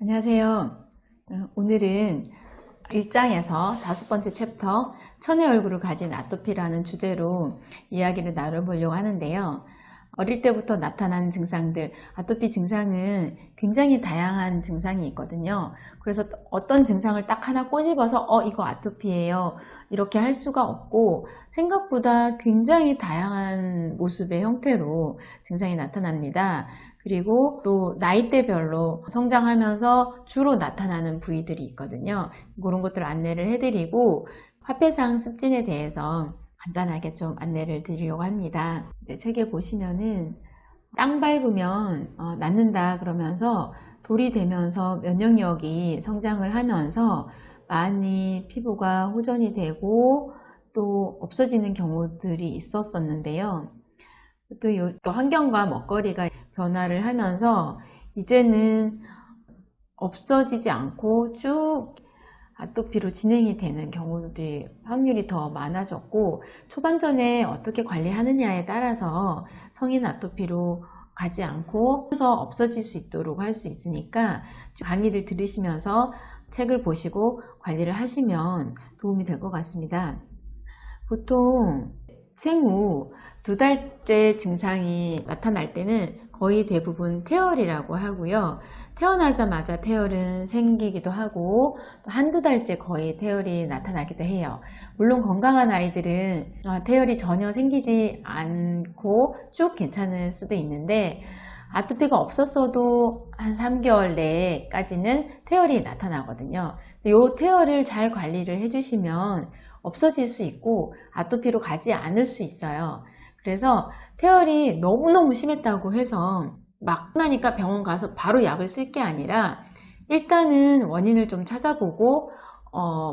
안녕하세요. 오늘은 1장에서 5번째 챕터 천의 얼굴을 가진 아토피라는 주제로 이야기를 나눠보려고 하는데요. 어릴 때부터 나타나는 증상들, 아토피 증상은 굉장히 다양한 증상이 있거든요. 그래서 어떤 증상을 딱 하나 꼬집어서 이거 아토피예요 이렇게 할 수가 없고, 생각보다 굉장히 다양한 모습의 형태로 증상이 나타납니다. 그리고 또 나이대별로 성장하면서 주로 나타나는 부위들이 있거든요. 그런 것들 안내를 해드리고, 화폐상 습진에 대해서 간단하게 좀 안내를 드리려고 합니다. 이제 책에 보시면은 땅 밟으면 낫는다 그러면서 돌이 되면서 면역력이 성장을 하면서 많이 피부가 호전이 되고 또 없어지는 경우들이 있었었는데요. 또 환경과 먹거리가 변화를 하면서 이제는 없어지지 않고 쭉 아토피로 진행이 되는 경우들이 확률이 더 많아졌고, 초반전에 어떻게 관리하느냐에 따라서 성인 아토피로 가지 않고 없어질 수 있도록 할 수 있으니까 강의를 들으시면서 책을 보시고 관리를 하시면 도움이 될 것 같습니다. 보통 생후 2달째 증상이 나타날 때는 거의 대부분 태열이라고 하고요. 태어나자마자 태열은 생기기도 하고 또 한두 달째 거의 태열이 나타나기도 해요. 물론 건강한 아이들은 태열이 전혀 생기지 않고 쭉 괜찮을 수도 있는데, 아토피가 없었어도 한 3개월 내까지는 태열이 나타나거든요. 이 태열을 잘 관리를 해주시면 없어질 수 있고 아토피로 가지 않을 수 있어요. 그래서 태열이 너무너무 심했다고 해서 막 나니까 병원 가서 바로 약을 쓸 게 아니라 일단은 원인을 좀 찾아보고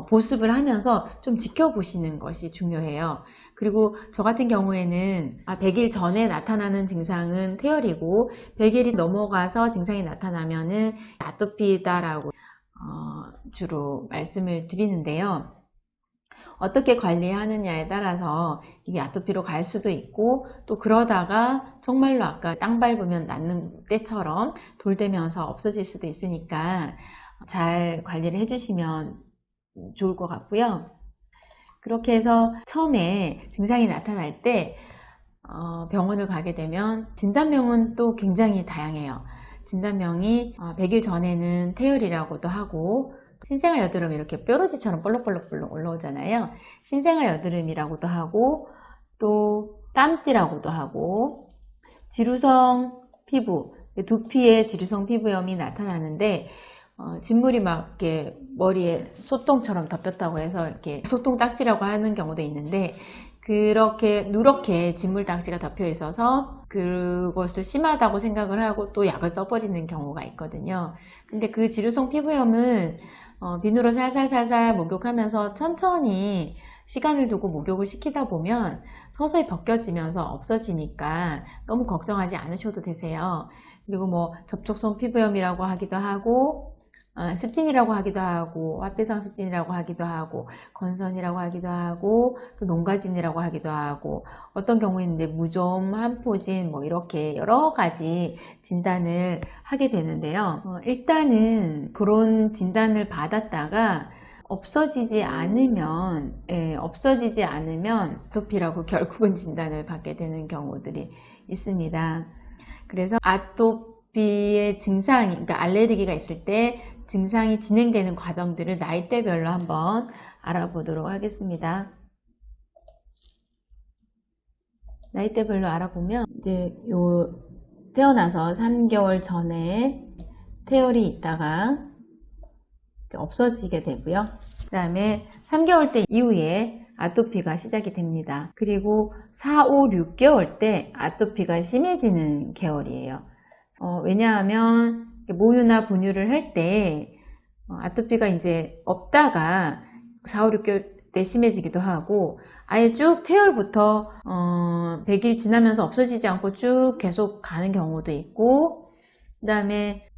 보습을 하면서 좀 지켜보시는 것이 중요해요. 그리고 저 같은 경우에는 100일 전에 나타나는 증상은 태열이고 100일이 넘어가서 증상이 나타나면은 아토피다라고 주로 말씀을 드리는데요. 어떻게 관리하느냐에 따라서 이게 아토피로 갈 수도 있고, 또 그러다가 정말로 아까 땅 밟으면 낫는 때처럼 돌되면서 없어질 수도 있으니까 잘 관리를 해주시면 좋을 것 같고요. 그렇게 해서 처음에 증상이 나타날 때 병원을 가게 되면 진단명은 또 굉장히 다양해요. 진단명이 100일 전에는 태열이라고도 하고, 신생아 여드름 이렇게 뾰루지처럼 볼록볼록 올라오잖아요. 신생아 여드름이라고도 하고, 또 땀띠라고도 하고, 지루성 피부, 두피에 지루성 피부염이 나타나는데 진물이 막 이렇게 머리에 소똥처럼 덮였다고 해서 이렇게 소똥딱지라고 하는 경우도 있는데, 그렇게 누렇게 진물딱지가 덮여 있어서 그것을 심하다고 생각을 하고 또 약을 써버리는 경우가 있거든요. 근데 그 지루성 피부염은 비누로 살살살살 목욕하면서 천천히 시간을 두고 목욕을 시키다 보면 서서히 벗겨지면서 없어지니까 너무 걱정하지 않으셔도 되세요. 그리고 뭐 접촉성 피부염이라고 하기도 하고, 습진이라고 하기도 하고, 화폐성 습진이라고 하기도 하고, 건선이라고 하기도 하고, 또 농가진이라고 하기도 하고, 어떤 경우에는 무좀, 한포진 뭐 이렇게 여러 가지 진단을 하게 되는데요. 일단은 그런 진단을 받았다가 없어지지 않으면 아토피라고 결국은 진단을 받게 되는 경우들이 있습니다. 그래서 아토피의 증상, 그러니까 알레르기가 있을 때 증상이 진행되는 과정들을 나이대별로 한번 알아보도록 하겠습니다. 나이대별로 알아보면 이제 태어나서 3개월 전에 태열이 있다가 없어지게 되고요. 그 다음에 3개월대 이후에 아토피가 시작이 됩니다. 그리고 4, 5, 6개월 때 아토피가 심해지는 계열이에요. 왜냐하면 모유나 분유를 할 때 아토피가 이제 없다가 4, 5, 6개월 때 심해지기도 하고, 아예 쭉 태열부터 100일 지나면서 없어지지 않고 쭉 계속 가는 경우도 있고, 그 다음에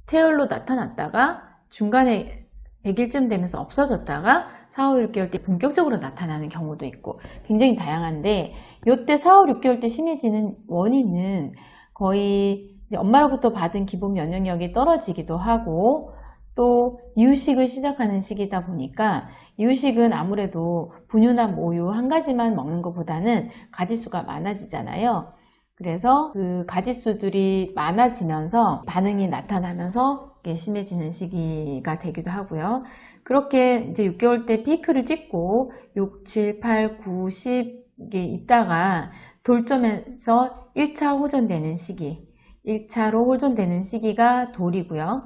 태열로 나타났다가 중간에 100일쯤 되면서 없어졌다가 4, 5, 6개월 때 본격적으로 나타나는 경우도 있고, 굉장히 다양한데, 이때 4, 5, 6개월 때 심해지는 원인은 거의 엄마로부터 받은 기본 면역력이 떨어지기도 하고, 또 이유식을 시작하는 시기다 보니까 이유식은 아무래도 분유나 모유 한 가지만 먹는 것보다는 가지수가 많아지잖아요. 그래서 그 가지수들이 많아지면서 반응이 나타나면서 심해지는 시기가 되기도 하고요. 그렇게 이제 6개월 때 피크를 찍고 6, 7, 8, 9, 10이 있다가 돌점에서 1차 호전되는 시기, 1차로 호전되는 시기가 돌이고요.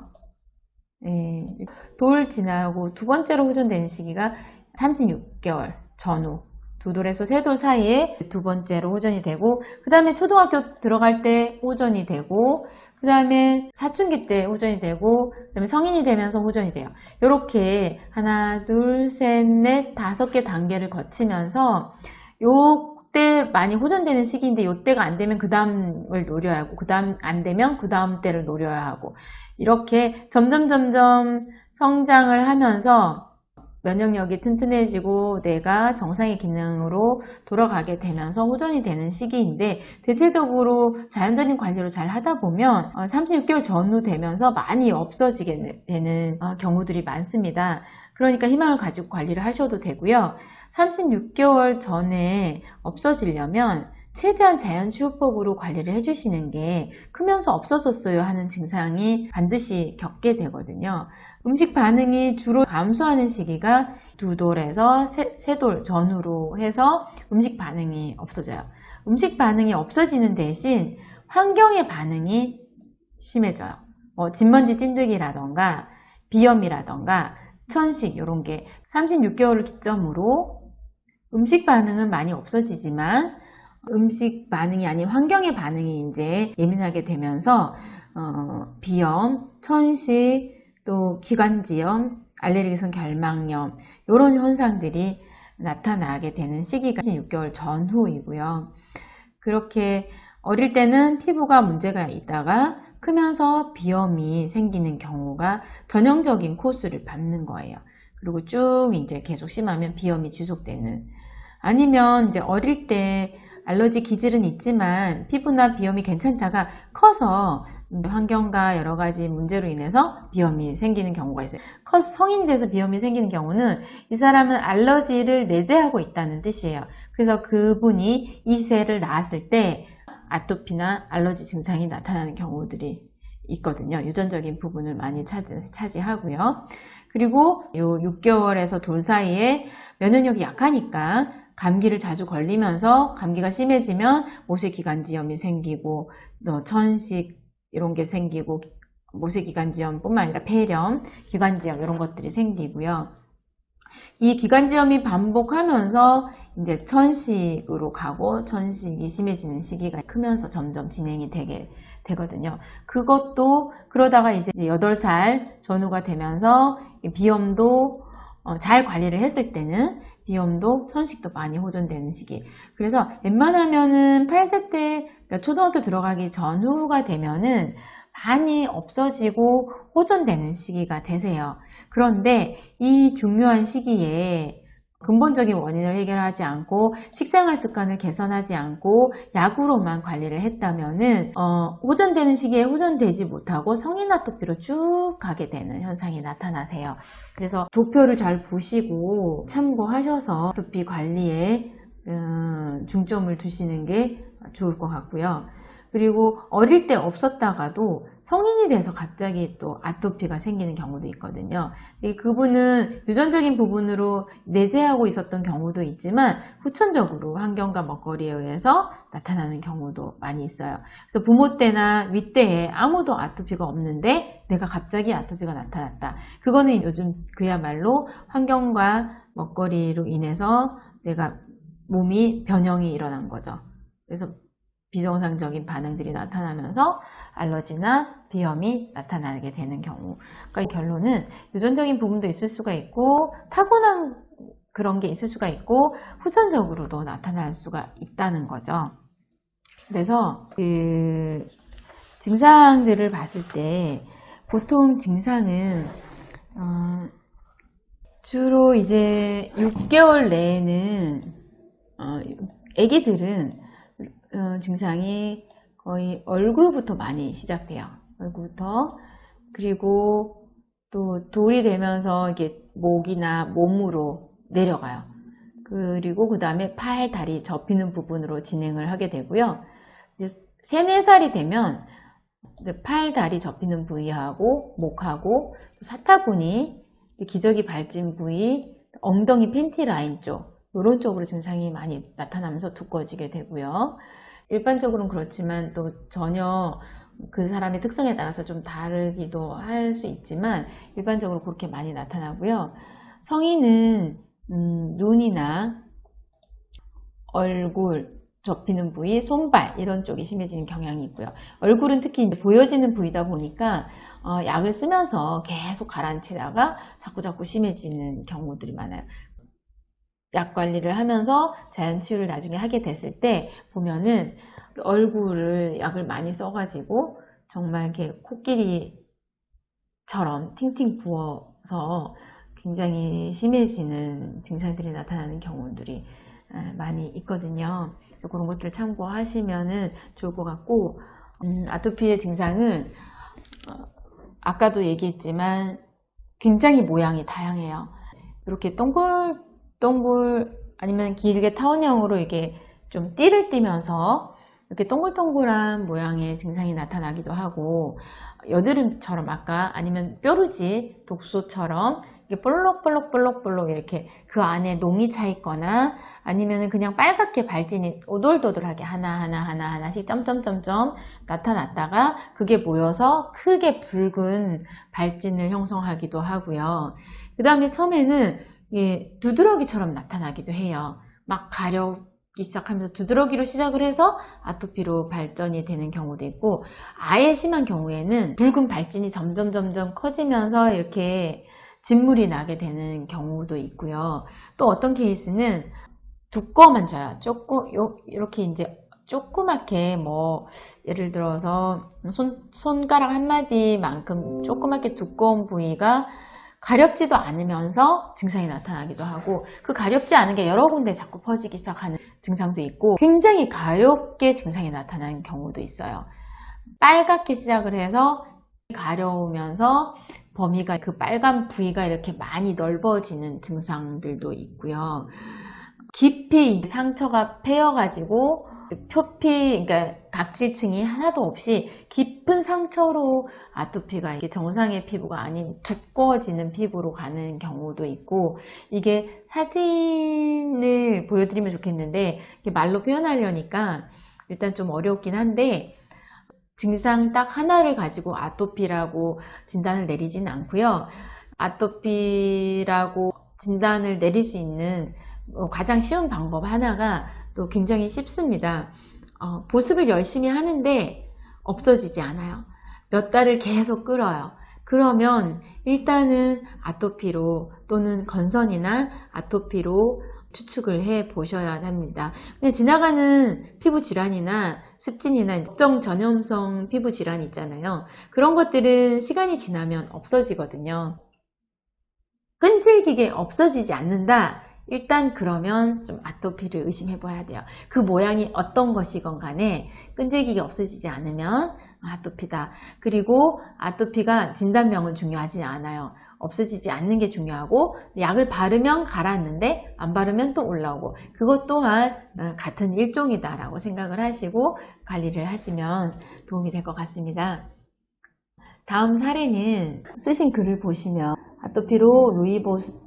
돌 지나고 두 번째로 호전되는 시기가 36개월 전후, 두 돌에서 세 돌 사이에 두 번째로 호전이 되고, 그 다음에 초등학교 들어갈 때 호전이 되고, 그 다음에 사춘기 때 호전이 되고, 그 다음에 성인이 되면서 호전이 돼요. 이렇게 하나, 둘, 셋, 넷, 5개 단계를 거치면서 요때 많이 호전되는 시기인데, 요때가 안 되면 그 다음을 노려야 하고, 그 다음 안 되면 그 다음 때를 노려야 하고, 이렇게 점점 성장을 하면서 면역력이 튼튼해지고 내가 정상의 기능으로 돌아가게 되면서 호전이 되는 시기인데, 대체적으로 자연적인 관리로 잘 하다 보면 36개월 전후 되면서 많이 없어지게 되는 경우들이 많습니다. 그러니까 희망을 가지고 관리를 하셔도 되고요. 36개월 전에 없어지려면 최대한 자연치유법으로 관리를 해주시는 게, 크면서 없어졌어요 하는 증상이 반드시 겪게 되거든요. 음식 반응이 주로 감소하는 시기가 2돌에서 3돌 전후로 해서 음식 반응이 없어져요. 음식 반응이 없어지는 대신 환경의 반응이 심해져요. 진먼지 찐득이라던가 비염이라던가 천식, 이런 게 36개월을 기점으로 음식 반응은 많이 없어지지만 음식 반응이 아닌 환경의 반응이 이제 예민하게 되면서 비염, 천식, 또 기관지염, 알레르기성 결막염, 이런 현상들이 나타나게 되는 시기가 16개월 전후이고요. 그렇게 어릴 때는 피부가 문제가 있다가 크면서 비염이 생기는 경우가 전형적인 코스를 밟는 거예요. 그리고 쭉 이제 계속 심하면 비염이 지속되는, 아니면 이제 어릴 때 알러지 기질은 있지만 피부나 비염이 괜찮다가 커서 환경과 여러 가지 문제로 인해서 비염이 생기는 경우가 있어요. 커서 성인이 돼서 비염이 생기는 경우는 이 사람은 알러지를 내재하고 있다는 뜻이에요. 그래서 그분이 이 세를 낳았을 때 아토피나 알러지 증상이 나타나는 경우들이 있거든요. 유전적인 부분을 많이 차지하고요. 그리고 요 6개월에서 돌 사이에 면역력이 약하니까 감기를 자주 걸리면서 감기가 심해지면 모세기관지염이 생기고 천식 이런 게 생기고, 모세기관지염뿐만 아니라 폐렴, 기관지염 이런 것들이 생기고요. 이 기관지염이 반복하면서 이제 천식으로 가고, 천식이 심해지는 시기가 크면서 점점 진행이 되거든요. 그것도 그러다가 이제 8살 전후가 되면서 비염도 잘 관리를 했을 때는 비염도 천식도 많이 호전되는 시기. 그래서 웬만하면은 8세 때, 그러니까 초등학교 들어가기 전후가 되면은 많이 없어지고 호전되는 시기가 되세요. 그런데 이 중요한 시기에 근본적인 원인을 해결하지 않고 식생활 습관을 개선하지 않고 약으로만 관리를 했다면은 호전되는 시기에 호전되지 못하고 성인 아토피로 쭉 가게 되는 현상이 나타나세요. 그래서 도표를 잘 보시고 참고하셔서 아토피 관리에 중점을 두시는 게 좋을 것 같고요. 그리고 어릴 때 없었다가도 성인이 돼서 갑자기 또 아토피가 생기는 경우도 있거든요. 그분은 유전적인 부분으로 내재하고 있었던 경우도 있지만 후천적으로 환경과 먹거리에 의해서 나타나는 경우도 많이 있어요. 그래서 부모 때나 위 때에 아무도 아토피가 없는데 내가 갑자기 아토피가 나타났다. 그거는 요즘 그야말로 환경과 먹거리로 인해서 내가 몸이 변형이 일어난 거죠. 그래서 비정상적인 반응들이 나타나면서 알러지나 비염이 나타나게 되는 경우. 그러니까 결론은 유전적인 부분도 있을 수가 있고 타고난 그런 게 있을 수가 있고 후천적으로도 나타날 수가 있다는 거죠. 그래서 그 증상들을 봤을 때 보통 증상은 주로 이제 6개월 내에는 아기들은 증상이 거의 얼굴부터 많이 시작돼요. 얼굴부터. 그리고 또 돌이 되면서 이게 목이나 몸으로 내려가요. 그리고 그 다음에 팔, 다리 접히는 부분으로 진행을 하게 되고요. 이제 3, 4살이 되면 팔, 다리 접히는 부위하고 목하고 사타구니, 기저귀 발진 부위, 엉덩이 팬티 라인 쪽 이런 쪽으로 증상이 많이 나타나면서 두꺼워지게 되고요. 일반적으로는 그렇지만 또 전혀 그 사람의 특성에 따라서 좀 다르기도 할 수 있지만 일반적으로 그렇게 많이 나타나고요. 성인은 눈이나 얼굴, 접히는 부위, 손발 이런 쪽이 심해지는 경향이 있고요. 얼굴은 특히 이제 보여지는 부위다 보니까 약을 쓰면서 계속 가라앉히다가 자꾸자꾸 심해지는 경우들이 많아요. 약 관리를 하면서 자연 치유를 나중에 하게 됐을 때 보면은 얼굴을 약을 많이 써가지고 정말 이렇게 코끼리처럼 팅팅 부어서 굉장히 심해지는 증상들이 나타나는 경우들이 많이 있거든요. 그런 것들 참고하시면 좋을 것 같고, 아토피의 증상은 아까도 얘기했지만 굉장히 모양이 다양해요. 이렇게 동글 아니면 길게 타원형으로 이게 좀 띠를 띠면서 이렇게 동글동글한 모양의 증상이 나타나기도 하고, 여드름처럼 아까 아니면 뾰루지, 독소처럼 이렇게 볼록볼록 이렇게 그 안에 농이 차 있거나 아니면 그냥 빨갛게 발진이 오돌도돌하게 하나씩 점점점점 나타났다가 그게 모여서 크게 붉은 발진을 형성하기도 하고요. 그 다음에 처음에는 두드러기처럼 나타나기도 해요. 막 가렵기 시작하면서 두드러기로 시작을 해서 아토피로 발전이 되는 경우도 있고, 아예 심한 경우에는 붉은 발진이 점점 커지면서 이렇게 진물이 나게 되는 경우도 있고요. 또 어떤 케이스는 두꺼워만져요. 이렇게 이제 조그맣게 예를 들어서 손가락 한 마디만큼 조그맣게 두꺼운 부위가 가렵지도 않으면서 증상이 나타나기도 하고, 그 가렵지 않은 게 여러 군데 자꾸 퍼지기 시작하는 증상도 있고, 굉장히 가렵게 증상이 나타나는 경우도 있어요. 빨갛게 시작을 해서 가려우면서 범위가 그 빨간 부위가 이렇게 많이 넓어지는 증상들도 있고요. 깊이 상처가 패여가지고 표피, 그러니까 각질층이 하나도 없이 깊은 상처로 아토피가 이게 정상의 피부가 아닌 두꺼워지는 피부로 가는 경우도 있고, 이게 사진을 보여드리면 좋겠는데 말로 표현하려니까 일단 좀 어렵긴 한데, 증상 딱 하나를 가지고 아토피라고 진단을 내리지는 않고요. 아토피라고 진단을 내릴 수 있는 가장 쉬운 방법 하나가 또 굉장히 쉽습니다. 보습을 열심히 하는데 없어지지 않아요. 몇 달을 계속 끌어요. 그러면 일단은 아토피로 또는 건선이나 아토피로 추측을 해 보셔야 합니다. 그냥 지나가는 피부 질환이나 습진이나 특정 전염성 피부 질환 있잖아요. 그런 것들은 시간이 지나면 없어지거든요. 끈질기게 없어지지 않는다. 일단 그러면 좀 아토피를 의심해 봐야 돼요. 그 모양이 어떤 것이건 간에 끈질기게 없어지지 않으면 아토피다. 그리고 아토피가 진단명은 중요하지 않아요. 없어지지 않는 게 중요하고, 약을 바르면 가라앉는데 안 바르면 또 올라오고, 그것 또한 같은 일종이다라고 생각을 하시고 관리를 하시면 도움이 될 것 같습니다. 다음 사례는 쓰신 글을 보시면 아토피로 루이보스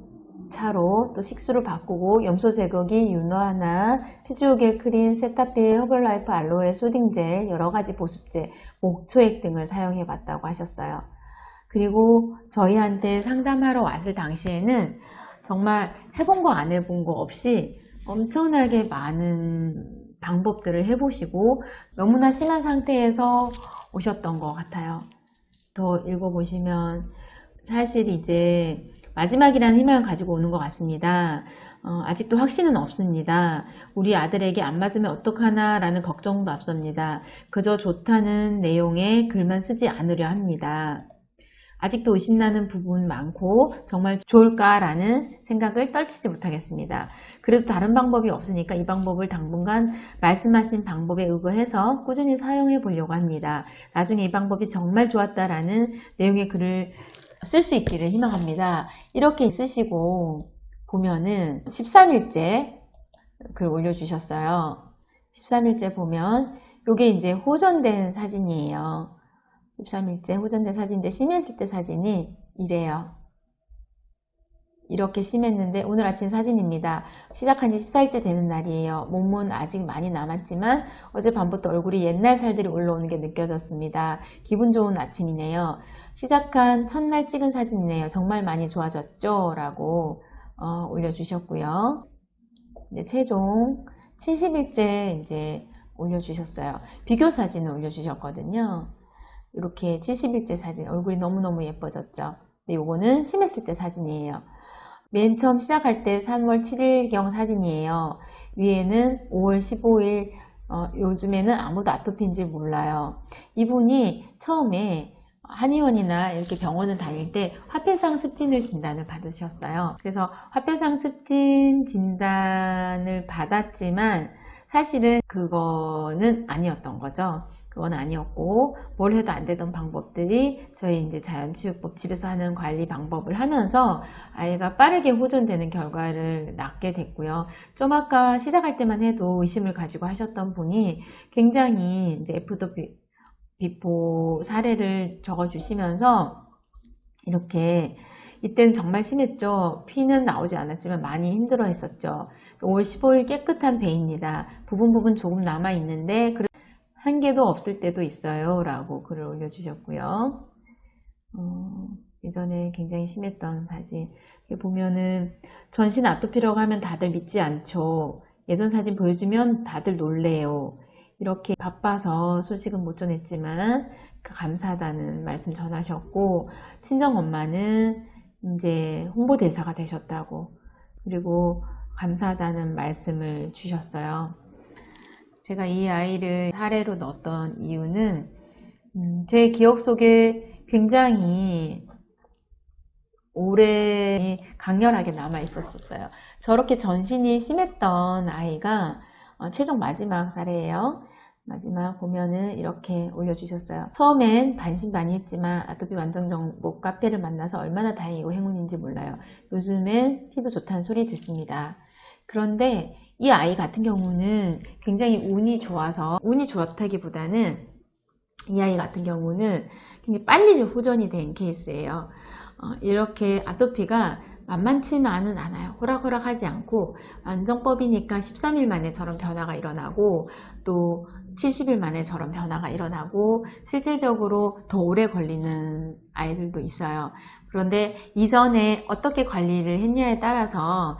차로 또 식수를 바꾸고 염소 제거기, 윤화나 피지오겔 크린, 세타필, 허벌라이프 알로에 소딩젤, 여러가지 보습제, 목초액 등을 사용해 봤다고 하셨어요. 그리고 저희한테 상담하러 왔을 당시에는 정말 해본 거 안 해본 거 없이 엄청나게 많은 방법들을 해보시고 너무나 심한 상태에서 오셨던 것 같아요. 더 읽어보시면 사실 이제 마지막이라는 희망을 가지고 오는 것 같습니다. 아직도 확신은 없습니다. 우리 아들에게 안 맞으면 어떡하나 라는 걱정도 앞섭니다. 그저 좋다는 내용의 글만 쓰지 않으려 합니다. 아직도 의심나는 부분 많고 정말 좋을까라는 생각을 떨치지 못하겠습니다. 그래도 다른 방법이 없으니까 이 방법을 당분간 말씀하신 방법에 의거해서 꾸준히 사용해 보려고 합니다. 나중에 이 방법이 정말 좋았다라는 내용의 글을 쓸 수 있기를 희망합니다. 이렇게 쓰시고 보면은 13일째 글 올려주셨어요. 13일째 보면 이게 이제 호전된 사진이에요. 13일째 호전된 사진인데 심했을 때 사진이 이래요. 이렇게 심했는데 오늘 아침 사진입니다. 시작한 지 14일째 되는 날이에요. 몸은 아직 많이 남았지만 어젯밤부터 얼굴이 옛날 살들이 올라오는 게 느껴졌습니다. 기분 좋은 아침이네요. 시작한 첫날 찍은 사진이네요. 정말 많이 좋아졌죠? 라고 올려주셨고요. 이제 최종 70일째 이제 올려주셨어요. 비교 사진을 올려주셨거든요. 이렇게 70일째 사진, 얼굴이 너무너무 예뻐졌죠. 근데 요거는 심했을 때 사진이에요. 맨 처음 시작할 때 3월 7일경 사진이에요. 위에는 5월 15일, 요즘에는 아무도 아토피인지 몰라요. 이분이 처음에 한의원이나 이렇게 병원을 다닐 때 화폐상 습진을 진단을 받으셨어요. 그래서 화폐상 습진 진단을 받았지만 사실은 그거는 아니었던 거죠. 그건 아니었고 뭘 해도 안 되던 방법들이 저희 이제 자연치유법 집에서 하는 관리 방법을 하면서 아이가 빠르게 호전되는 결과를 낳게 됐고요. 좀 아까 시작할 때만 해도 의심을 가지고 하셨던 분이 굉장히 이제 애프터 비포 사례를 적어주시면서 이렇게 이때는 정말 심했죠. 피는 나오지 않았지만 많이 힘들어 했었죠. 5월 15일 깨끗한 배입니다. 부분 조금 남아 있는데 한 개도 없을 때도 있어요 라고 글을 올려주셨고요. 예전에 굉장히 심했던 사진 보면은 전신 아토피라고 하면 다들 믿지 않죠. 예전 사진 보여주면 다들 놀래요. 이렇게 바빠서 소식은 못 전했지만 감사하다는 말씀 전하셨고 친정엄마는 이제 홍보대사가 되셨다고 그리고 감사하다는 말씀을 주셨어요. 제가 이 아이를 사례로 넣었던 이유는 제 기억 속에 굉장히 오래 강렬하게 남아 있었어요. 저렇게 전신이 심했던 아이가 최종 마지막 사례예요. 마지막 보면은 이렇게 올려주셨어요. 처음엔 반신반의했지만 아토피 완전 정복 카페를 만나서 얼마나 다행이고 행운인지 몰라요. 요즘엔 피부 좋다는 소리 듣습니다. 그런데 이 아이 같은 경우는 굉장히 운이 좋아서 운이 좋다기보다는 이 아이 같은 경우는 굉장히 빨리 호전이 된 케이스예요. 이렇게 아토피가 만만치만은 않아요. 호락호락하지 않고 안정법이니까 13일 만에 저런 변화가 일어나고 또 70일 만에 저런 변화가 일어나고 실질적으로 더 오래 걸리는 아이들도 있어요. 그런데 이전에 어떻게 관리를 했냐에 따라서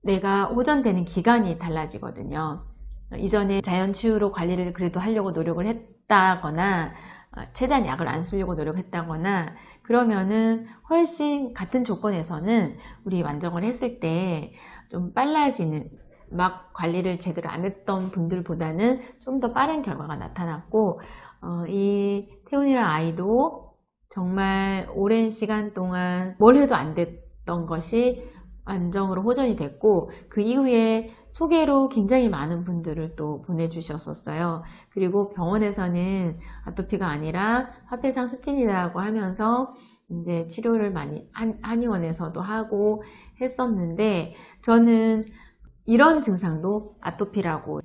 내가 호전되는 기간이 달라지거든요. 이전에 자연치유로 관리를 그래도 하려고 노력을 했다거나 최대한 약을 안 쓰려고 노력했다거나 그러면은 훨씬 같은 조건에서는 우리 완정을 했을 때 좀 빨라지는 막 관리를 제대로 안 했던 분들보다는 좀 더 빠른 결과가 나타났고 이 태훈이랑 아이도 정말 오랜 시간 동안 뭘 해도 안 됐던 것이 안정으로 호전이 됐고 그 이후에 소개로 굉장히 많은 분들을 또 보내주셨었어요. 그리고 병원에서는 아토피가 아니라 화폐상 습진이라고 하면서 이제 치료를 많이 한의원에서도 하고 했었는데 저는 이런 증상도 아토피라고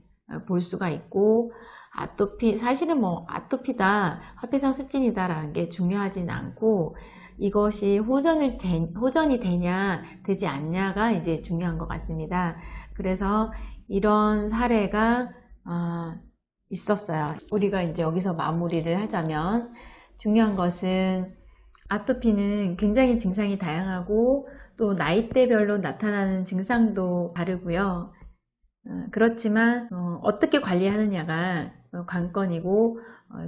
볼 수가 있고 아토피 사실은 뭐 아토피다 화폐상 습진이다 라는 게 중요하진 않고 이것이 호전이 되냐 되지 않냐가 이제 중요한 것 같습니다. 그래서 이런 사례가 있었어요. 우리가 이제 여기서 마무리를 하자면 중요한 것은 아토피는 굉장히 증상이 다양하고 또 나이대별로 나타나는 증상도 다르고요. 그렇지만 어떻게 관리하느냐가 관건이고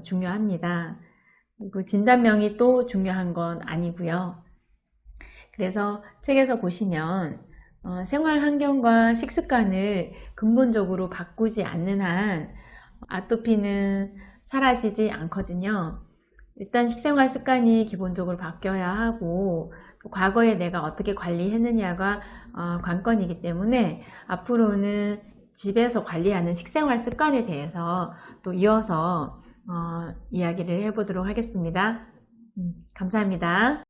중요합니다. 그리고 진단명이 또 중요한 건 아니고요. 그래서 책에서 보시면 생활 환경과 식습관을 근본적으로 바꾸지 않는 한 아토피는 사라지지 않거든요. 일단 식생활 습관이 기본적으로 바뀌어야 하고 또 과거에 내가 어떻게 관리했느냐가 관건이기 때문에 앞으로는 집에서 관리하는 식생활 습관에 대해서 또 이어서 이야기를 해보도록 하겠습니다. 감사합니다.